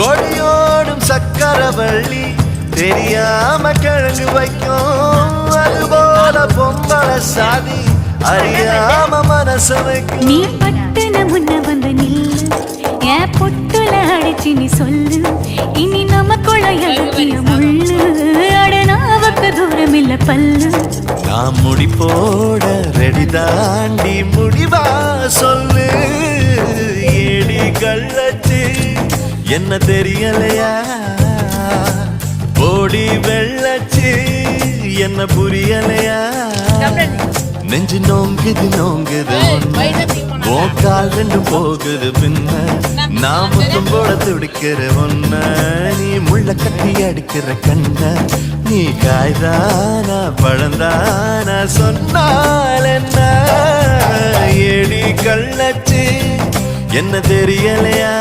கொடியோடும் சக்கரவள்ளி தெரியாம கிழங்கு வைக்கும், அதுபோல பொம்பளை சாதி அறியாம மனச வைக்கும். நீ பட்டுன முன்ன வந்து நில்லு, என் பொட்டுல அடிச்சு நீ சொல்லு, இனி நமக்குள்ள எழுதிய முள்ளு, அடனாவுக்கு தூரம் இல்ல பல்லு. நான் முடி போட ரெடி தாண்டி முடிவா சொல்லு, ஏடி கள்ளச்சு என்ன தெரியலையா, ஓடி வெள்ளச்சு என்ன புரியலையா, நெஞ்சு நோங்குது நோங்குது கால் ரெண்டும் போகுது பின்ன, நான் முத்தம் போட துடிக்கிற ஒன்ன, நீ முள்ள கட்டி அடிக்கிற கண்ண, நீ காய்தானா பழந்தானா சொன்னால் என்ன, ஏடி கள்ளச்சு என்ன தெரியலையா.